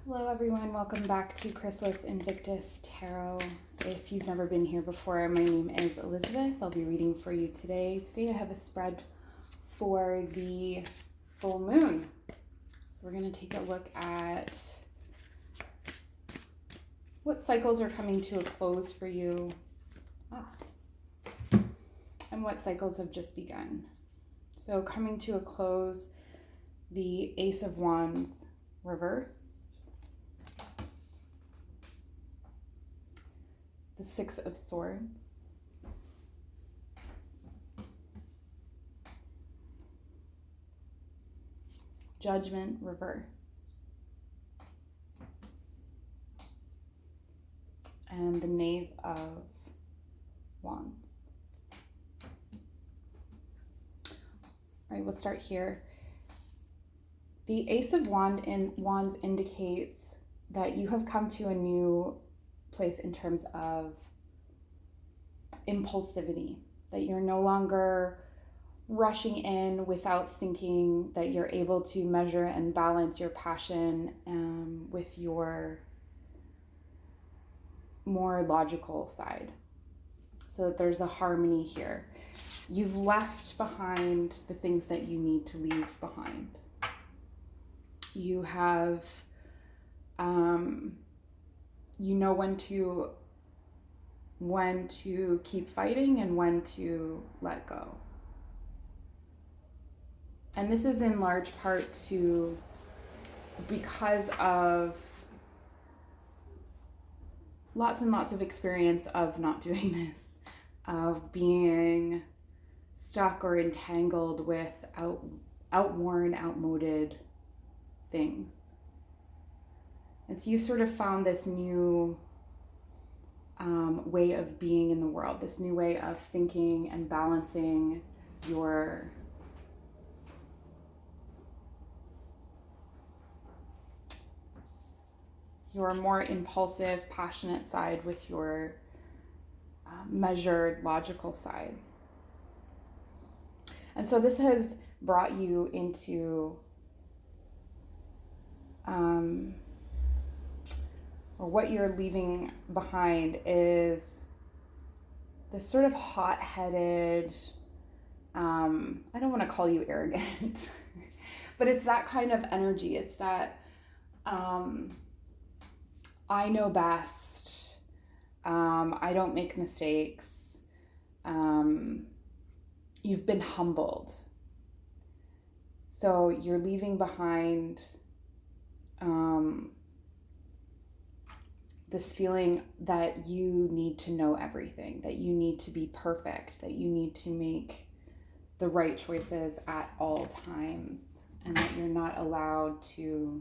Hello everyone, welcome back to Chrysalis Invictus Tarot. If you've never been here before, my name is Elizabeth. I'll be reading for you today. Today I have a spread for the full moon. So we're going to take a look at what cycles are coming to a close for you and what cycles have just begun. So coming to a close, the Ace of Wands reversed. The Six of Swords, Judgment reversed, and the Knave of Wands. All right, we'll start here. The Ace of Wands indicates that you have come to a new place in terms of impulsivity, that you're no longer rushing in without thinking, that you're able to measure and balance your passion with your more logical side, so that there's a harmony here. You've left behind the things that you need to leave behind. You have you know when to keep fighting and when to let go. And this is in large part because of lots and lots of experience of not doing this, of being stuck or entangled with outworn, outmoded things. And so you sort of found this new way of being in the world, this new way of thinking and balancing your more impulsive, passionate side with your measured, logical side. And so this has brought you into or what you're leaving behind is this sort of hot-headed, I don't want to call you arrogant, but it's that kind of energy. It's that I know best, I don't make mistakes, you've been humbled. So you're leaving behind this feeling that you need to know everything, that you need to be perfect, that you need to make the right choices at all times, and that you're not allowed to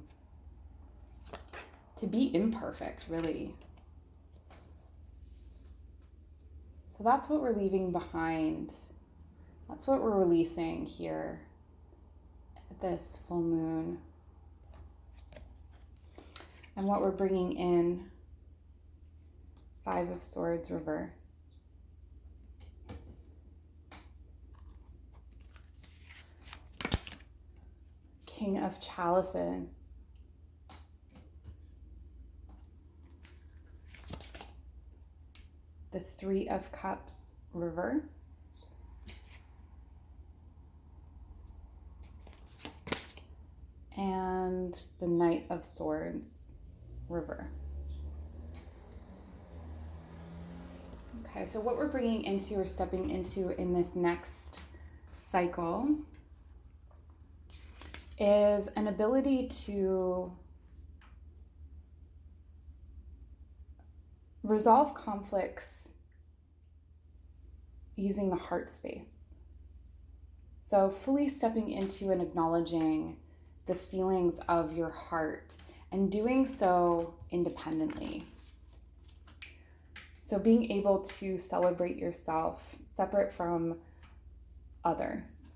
be imperfect, really. So that's what we're leaving behind. That's what we're releasing here at this full moon. And what we're bringing in, Five of Swords reversed, King of Chalices, the Three of Cups reversed, and the Knight of Swords reversed. Okay, so what we're bringing into or stepping into in this next cycle is an ability to resolve conflicts using the heart space. So fully stepping into and acknowledging the feelings of your heart and doing so independently. So being able to celebrate yourself separate from others.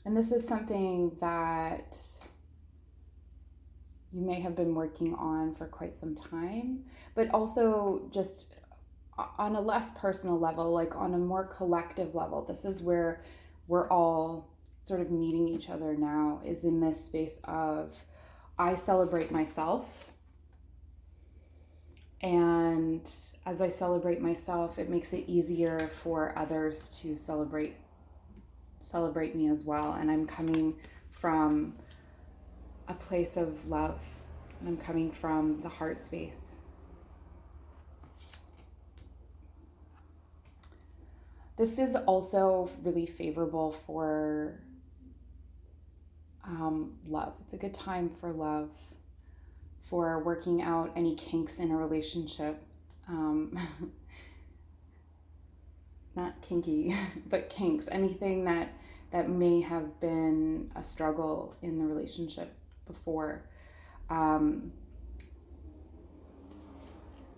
And this is something that you may have been working on for quite some time, but also just on a less personal level, like on a more collective level. This is where we're all sort of meeting each other now is in this space of, I celebrate myself. And as I celebrate myself, it makes it easier for others to celebrate me as well. And I'm coming from a place of love, and I'm coming from the heart space. This is also really favorable for love. It's a good time for love, for working out any kinks in a relationship. Not kinky, but kinks. Anything that may have been a struggle in the relationship before. And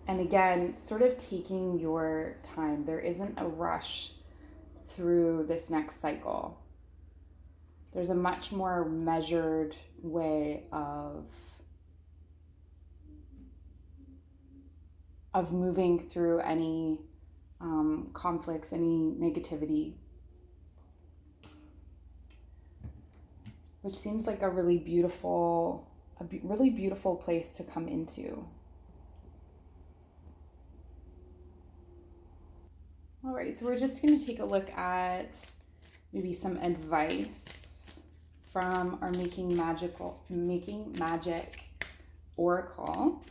again, sort of taking your time. There isn't a rush through this next cycle. There's a much more measured way of moving through any conflicts, any negativity, which seems like a really beautiful place to come into. All right, so we're just going to take a look at maybe some advice from our Making Magic Oracle.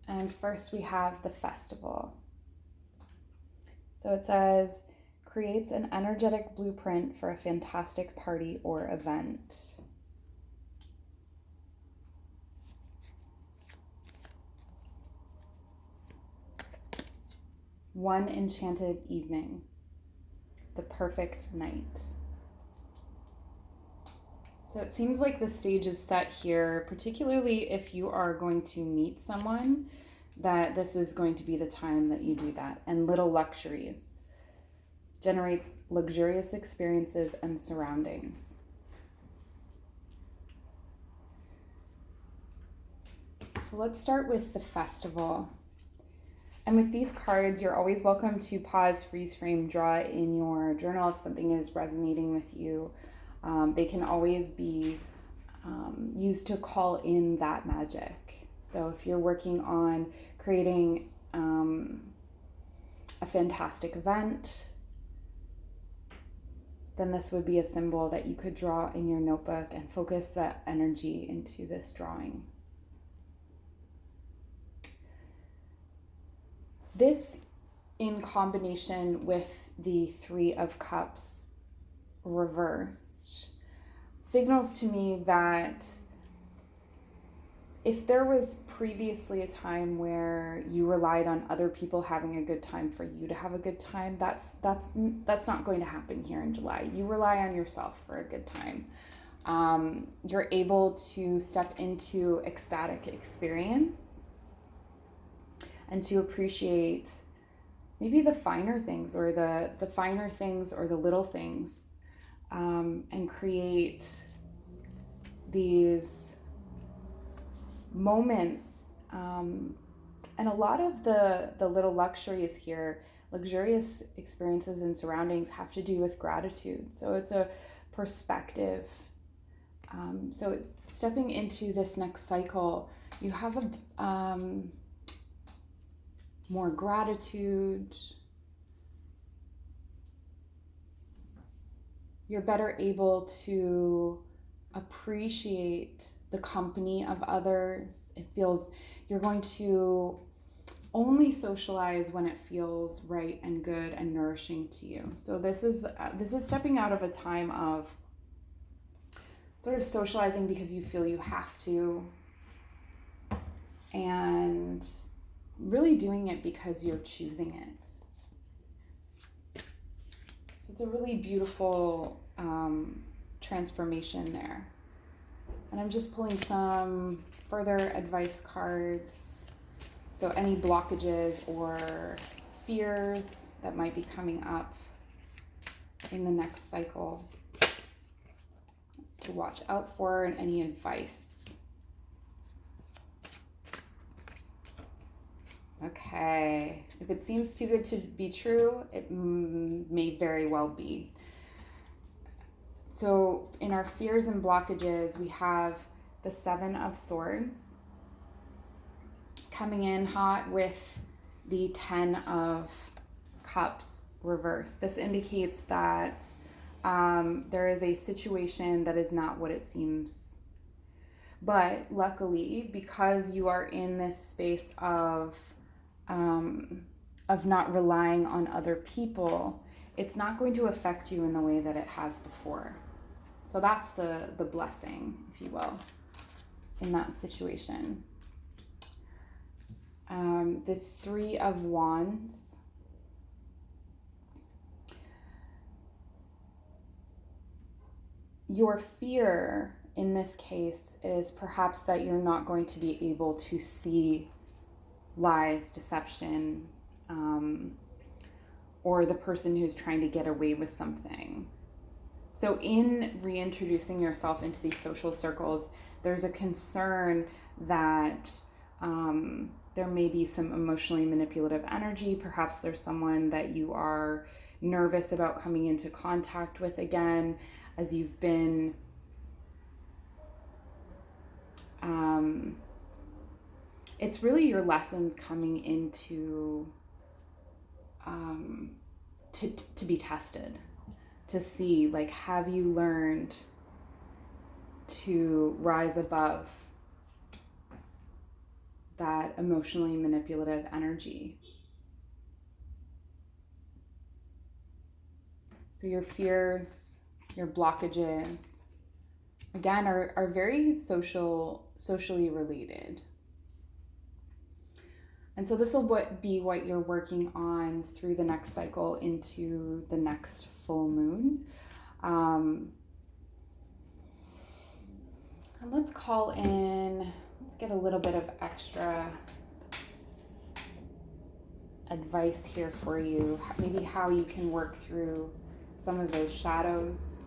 And first we have the festival. So it says, creates an energetic blueprint for a fantastic party or event. One enchanted evening, the perfect night. So it seems like the stage is set here, particularly if you are going to meet someone, that this is going to be the time that you do that. And little luxuries generates luxurious experiences and surroundings. So let's start with the festival. And with these cards, you're always welcome to pause, freeze frame, draw in your journal if something is resonating with you. They can always be used to call in that magic. So if you're working on creating a fantastic event, then this would be a symbol that you could draw in your notebook and focus that energy into this drawing. This, in combination with the Three of Cups reversed, signals to me that if there was previously a time where you relied on other people having a good time for you to have a good time, that's not going to happen here in July. You rely on yourself for a good time. You're able to step into ecstatic experience and to appreciate maybe the finer things or the finer things or the little things, and create these moments. And a lot of the little luxuries here, luxurious experiences and surroundings, have to do with gratitude. So it's a perspective. So it's stepping into this next cycle. You have a more gratitude. You're better able to appreciate the company of others. It feels you're going to only socialize when it feels right and good and nourishing to you. So this is stepping out of a time of sort of socializing because you feel you have to, and really doing it because you're choosing it. So it's a really beautiful transformation there. And I'm just pulling some further advice cards. So any blockages or fears that might be coming up in the next cycle to watch out for, and any advice. Okay. If it seems too good to be true, it may very well be. So in our fears and blockages, we have the Seven of Swords coming in hot with the Ten of Cups reversed. This indicates that there is a situation that is not what it seems. But luckily, because you are in this space of not relying on other people, it's not going to affect you in the way that it has before. So that's the blessing, if you will, in that situation. The Three of Wands. Your fear in this case is perhaps that you're not going to be able to see lies, deception, or the person who's trying to get away with something. So in reintroducing yourself into these social circles, there's a concern that there may be some emotionally manipulative energy. Perhaps there's someone that you are nervous about coming into contact with again, as you've been it's really your lessons coming into to be tested, to see, like, have you learned to rise above that emotionally manipulative energy. So your fears, your blockages, again, are very socially related. And so this will be what you're working on through the next cycle into the next full moon. And let's call in, let's get a little bit of extra advice here for you. Maybe how you can work through some of those shadows.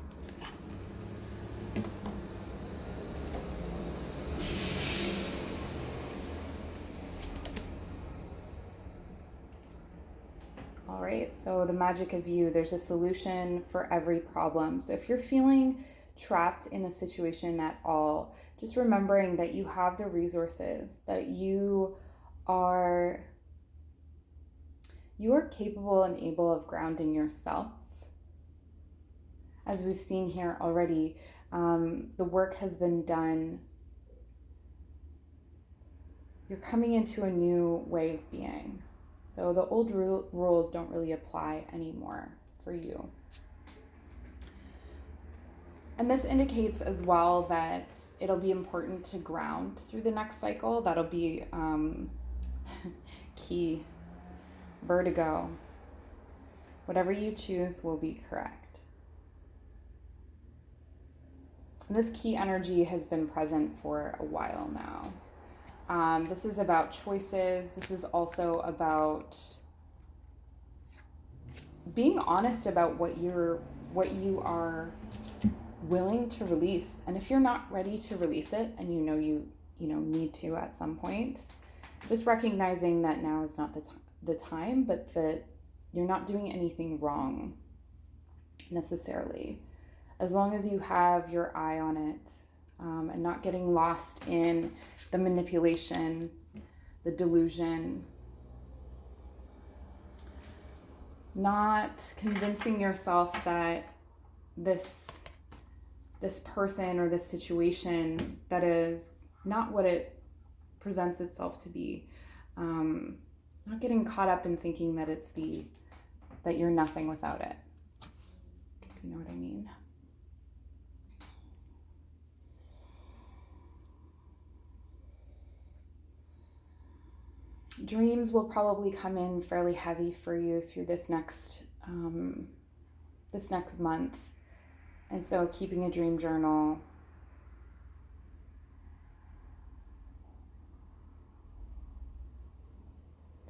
All right, so the Magick of You, there's a solution for every problem. So if you're feeling trapped in a situation at all, just remembering that you have the resources, that you are capable and able of grounding yourself. As we've seen here already, the work has been done. You're coming into a new way of being. So the old rules don't really apply anymore for you. And this indicates as well that it'll be important to ground through the next cycle. That'll be key. Vertigo. Whatever you choose will be correct. And this key energy has been present for a while now. This is about choices. This is also about being honest about what you are willing to release. And if you're not ready to release it, and you need to at some point, just recognizing that now is not the time, but that you're not doing anything wrong necessarily, as long as you have your eye on it. And not getting lost in the manipulation, the delusion, not convincing yourself that this person or this situation that is not what it presents itself to be. Not getting caught up in thinking that that you're nothing without it. If you know what I mean. Dreams will probably come in fairly heavy for you through this next month. And so keeping a dream journal,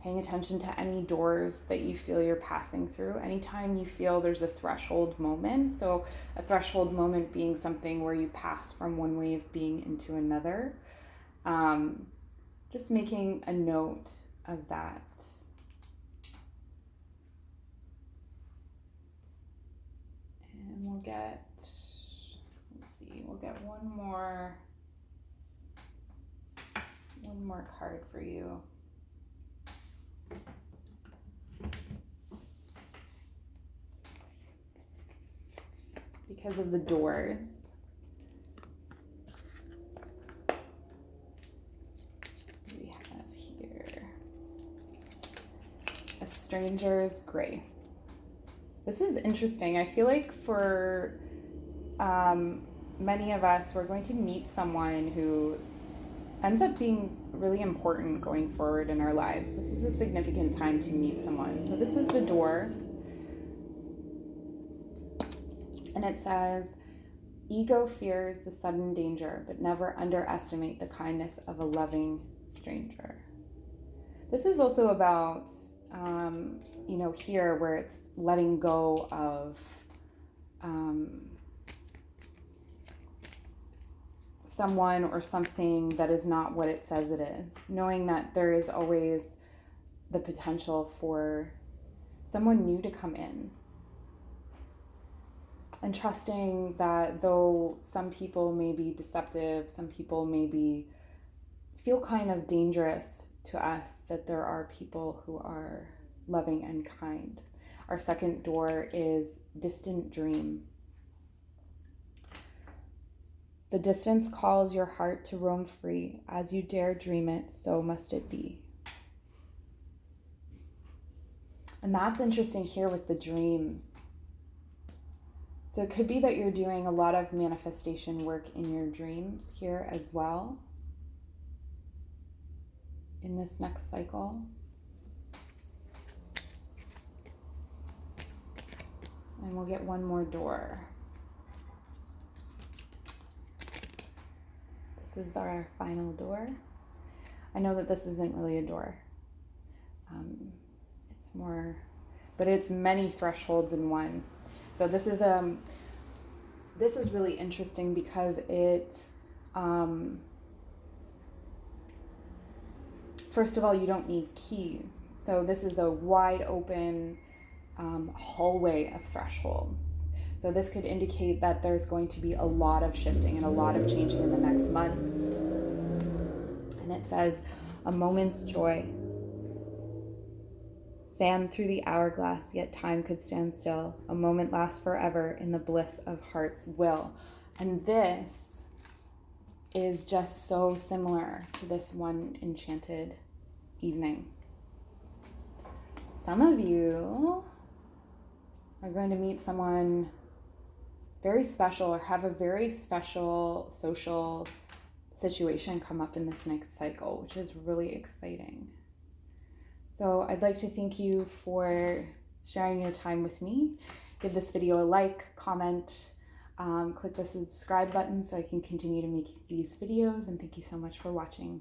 paying attention to any doors that you feel you're passing through. Anytime you feel there's a threshold moment, so a threshold moment being something where you pass from one way of being into another, just making a note of that. And we'll get, let's see, we'll get one more card for you. Because of the doors. We have here a stranger's grace. This is interesting. I feel like for many of us, we're going to meet someone who ends up being really important going forward in our lives. This is a significant time to meet someone. So this is the door. And it says, ego fears the sudden danger, but never underestimate the kindness of a loving stranger. This is also about, here where it's letting go of someone or something that is not what it says it is. Knowing that there is always the potential for someone new to come in. And trusting that though some people may be deceptive, some people may feel kind of dangerous to us, that there are people who are loving and kind. Our second door is distant dream. The distance calls your heart to roam free. As you dare dream it, so must it be. And that's interesting here with the dreams. So it could be that you're doing a lot of manifestation work in your dreams here as well in this next cycle. And we'll get one more door. This is our final door. I know that this isn't really a door. It's more, but it's many thresholds in one. So this is really interesting because it, first of all, you don't need keys. So this is a wide open hallway of thresholds. So this could indicate that there's going to be a lot of shifting and a lot of changing in the next month. And it says, a moment's joy. Sand through the hourglass, yet time could stand still. A moment lasts forever in the bliss of heart's will. And this is just so similar to this one enchanted evening. Some of you are going to meet someone very special or have a very special social situation come up in this next cycle, which is really exciting. So I'd like to thank you for sharing your time with me. Give this video a like, comment, click the subscribe button so I can continue to make these videos, and thank you so much for watching.